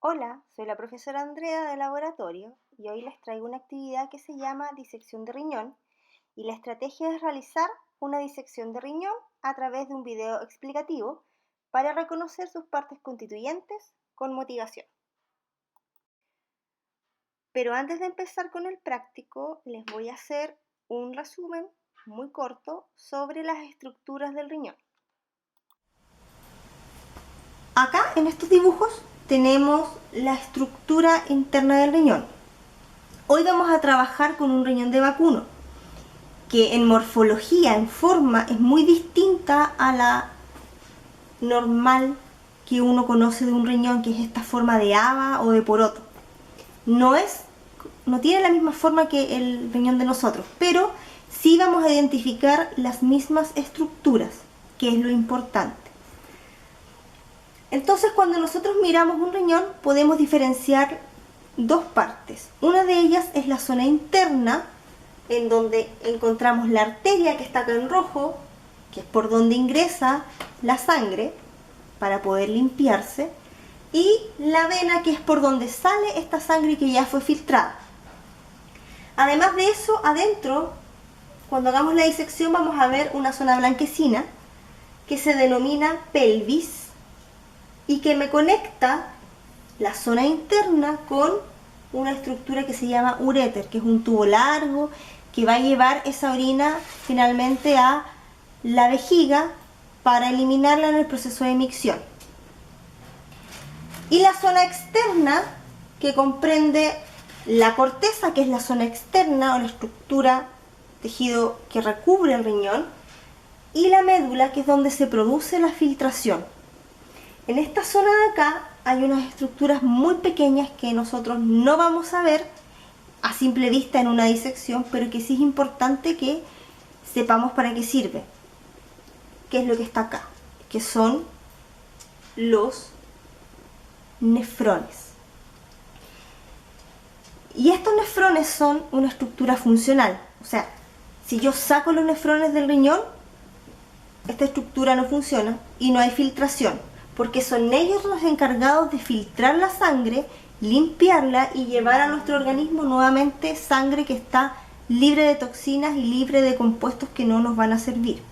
Hola, soy la profesora Andrea de laboratorio y hoy les traigo una actividad que se llama disección de riñón y la estrategia es realizar una disección de riñón a través de un video explicativo para reconocer sus partes constituyentes con motivación. Pero antes de empezar con el práctico, les voy a hacer un resumen muy corto sobre las estructuras del riñón. Acá en estos dibujos tenemos la estructura interna del riñón. Hoy vamos a trabajar con un riñón de vacuno, que en morfología, en forma, es muy distinta a la normal que uno conoce de un riñón, que es esta forma de haba o de poroto. No tiene la misma forma que el riñón de nosotros, pero sí vamos a identificar las mismas estructuras, que es lo importante. Entonces, cuando nosotros miramos un riñón, podemos diferenciar dos partes. Una de ellas es la zona interna, en donde encontramos la arteria que está acá en rojo, que es por donde ingresa la sangre para poder limpiarse, y la vena, que es por donde sale esta sangre que ya fue filtrada. Además de eso, adentro, cuando hagamos la disección, vamos a ver una zona blanquecina que se denomina pelvis y que me conecta la zona interna con una estructura que se llama uréter, que es un tubo largo que va a llevar esa orina finalmente a la vejiga para eliminarla en el proceso de micción. Y la zona externa, que comprende la corteza, que es la zona externa o la estructura, tejido que recubre el riñón, y la médula, que es donde se produce la filtración. En esta zona de acá hay unas estructuras muy pequeñas que nosotros no vamos a ver a simple vista en una disección, pero que sí es importante que sepamos para qué sirve. ¿Qué es lo que está acá? Que son los nefrones. Y estos nefrones son una estructura funcional. O sea, si yo saco los nefrones del riñón, esta estructura no funciona y no hay filtración, porque son ellos los encargados de filtrar la sangre, limpiarla y llevar a nuestro organismo nuevamente sangre que está libre de toxinas y libre de compuestos que no nos van a servir.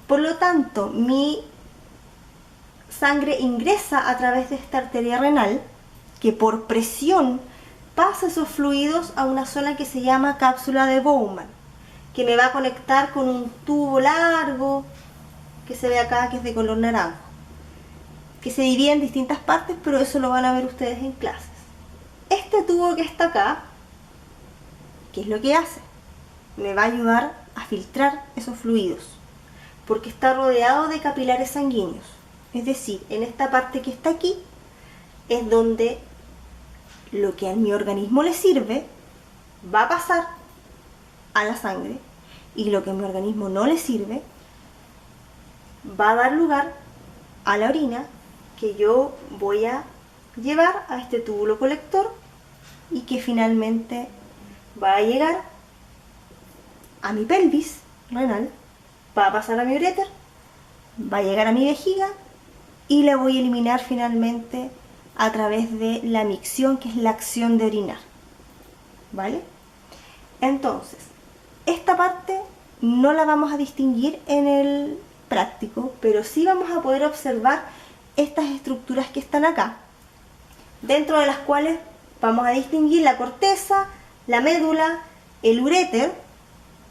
Por lo tanto, mi sangre ingresa a través de esta arteria renal, que por presión pasa esos fluidos a una zona que se llama cápsula de Bowman, que me va a conectar con un tubo largo que se ve acá, que es de color naranjo, que se divide en distintas partes, pero eso lo van a ver ustedes en clases. Este tubo que está acá, ¿qué es lo que hace? Me va a ayudar a filtrar esos fluidos, porque está rodeado de capilares sanguíneos. Es decir, en esta parte que está aquí es donde lo que a mi organismo le sirve va a pasar a la sangre y lo que a mi organismo no le sirve va a dar lugar a la orina, que yo voy a llevar a este túbulo colector y que finalmente va a llegar a mi pelvis renal, va a pasar a mi uréter, va a llegar a mi vejiga y la voy a eliminar finalmente a través de la micción, que es la acción de orinar. ¿Vale? Entonces, esta parte no la vamos a distinguir en el práctico, pero sí vamos a poder observar estas estructuras que están acá, dentro de las cuales vamos a distinguir la corteza, la médula, el uréter,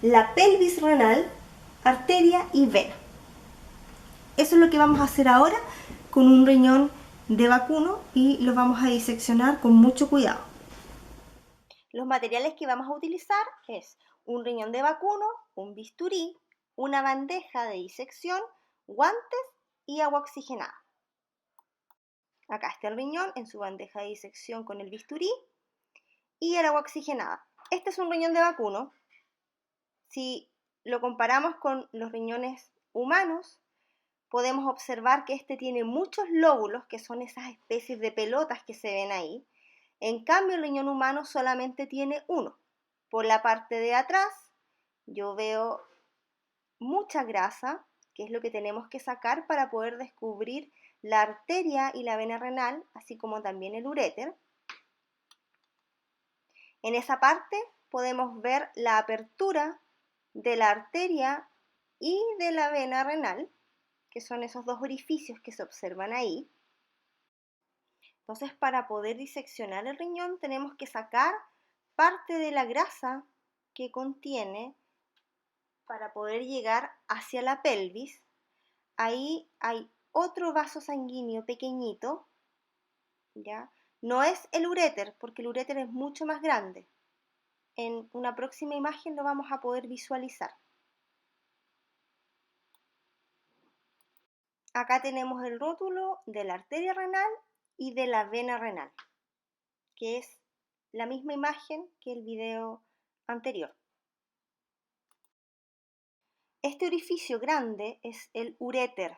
la pelvis renal, arteria y vena. Eso es lo que vamos a hacer ahora con un riñón de vacuno y lo vamos a diseccionar con mucho cuidado. Los materiales que vamos a utilizar es un riñón de vacuno, un bisturí, una bandeja de disección, guantes y agua oxigenada. Acá está el riñón en su bandeja de disección con el bisturí y el agua oxigenada. Este es un riñón de vacuno. Si lo comparamos con los riñones humanos, podemos observar que este tiene muchos lóbulos, que son esas especies de pelotas que se ven ahí. En cambio, el riñón humano solamente tiene uno. Por la parte de atrás, yo veo mucha grasa, que es lo que tenemos que sacar para poder descubrir la arteria y la vena renal, así como también el uréter. En esa parte podemos ver la apertura de la arteria y de la vena renal, que son esos dos orificios que se observan ahí. Entonces, para poder diseccionar el riñón tenemos que sacar parte de la grasa que contiene para poder llegar hacia la pelvis. Ahí hay otro vaso sanguíneo pequeñito, ¿ya? No es el uréter, porque el uréter es mucho más grande. En una próxima imagen lo vamos a poder visualizar. Acá tenemos el rótulo de la arteria renal y de la vena renal, que es la misma imagen que el video anterior. Este orificio grande es el uréter,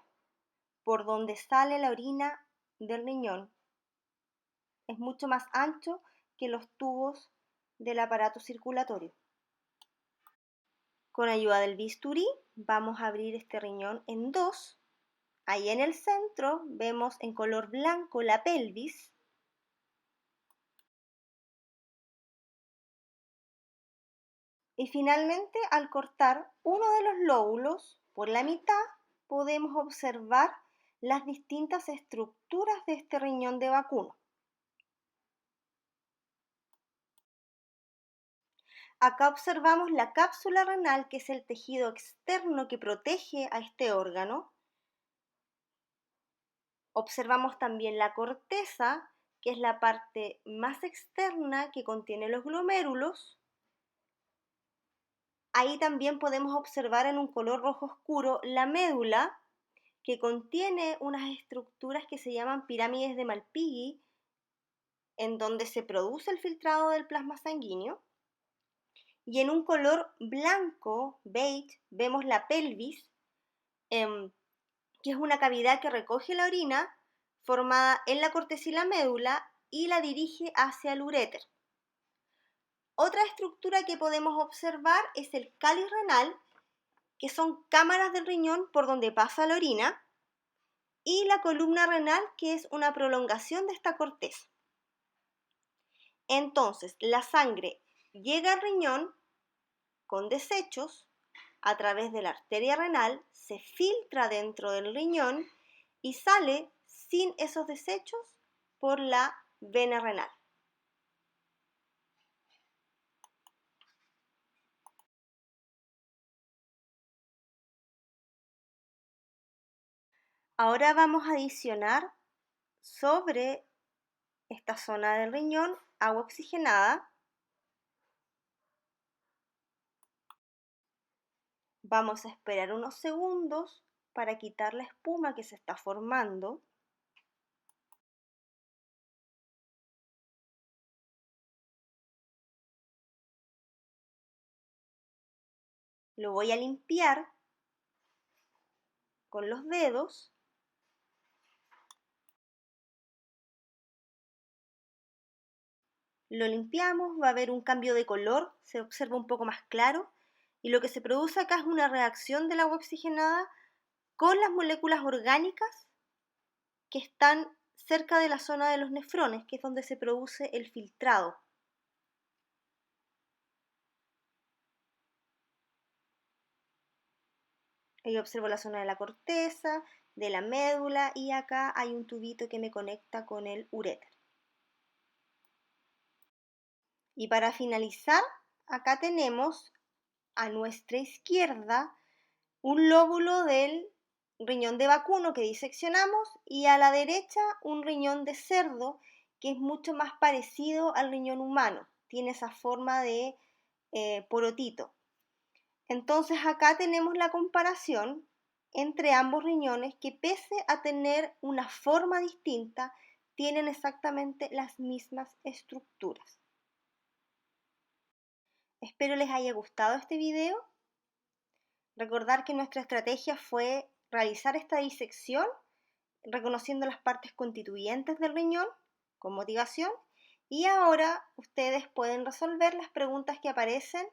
por donde sale la orina del riñón. Es mucho más ancho que los tubos del aparato circulatorio. Con ayuda del bisturí vamos a abrir este riñón en dos. Ahí en el centro vemos en color blanco la pelvis. Y finalmente, al cortar uno de los lóbulos por la mitad, podemos observar las distintas estructuras de este riñón de vacuno. Acá observamos la cápsula renal, que es el tejido externo que protege a este órgano. Observamos también la corteza, que es la parte más externa que contiene los glomérulos. Ahí también podemos observar en un color rojo oscuro la médula, que contiene unas estructuras que se llaman pirámides de Malpighi, en donde se produce el filtrado del plasma sanguíneo. Y en un color blanco, beige, vemos la pelvis, que es una cavidad que recoge la orina formada en la corteza y la médula y la dirige hacia el uréter. Otra estructura que podemos observar es el cáliz renal, que son cámaras del riñón por donde pasa la orina, y la columna renal, que es una prolongación de esta corteza. Entonces, la sangre llega al riñón con desechos a través de la arteria renal, se filtra dentro del riñón y sale sin esos desechos por la vena renal. Ahora vamos a adicionar sobre esta zona del riñón agua oxigenada. Vamos a esperar unos segundos para quitar la espuma que se está formando. Lo voy a limpiar con los dedos. Lo limpiamos, va a haber un cambio de color, se observa un poco más claro, y lo que se produce acá es una reacción del agua oxigenada con las moléculas orgánicas que están cerca de la zona de los nefrones, que es donde se produce el filtrado. Ahí observo la zona de la corteza, de la médula, y acá hay un tubito que me conecta con el uréter. Y para finalizar, acá tenemos a nuestra izquierda un lóbulo del riñón de vacuno que diseccionamos y a la derecha un riñón de cerdo que es mucho más parecido al riñón humano, tiene esa forma de porotito. Entonces acá tenemos la comparación entre ambos riñones que pese a tener una forma distinta, tienen exactamente las mismas estructuras. Espero les haya gustado este video. Recordar que nuestra estrategia fue realizar esta disección reconociendo las partes constituyentes del riñón con motivación, y ahora ustedes pueden resolver las preguntas que aparecen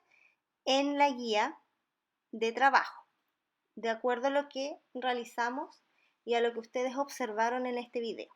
en la guía de trabajo de acuerdo a lo que realizamos y a lo que ustedes observaron en este video.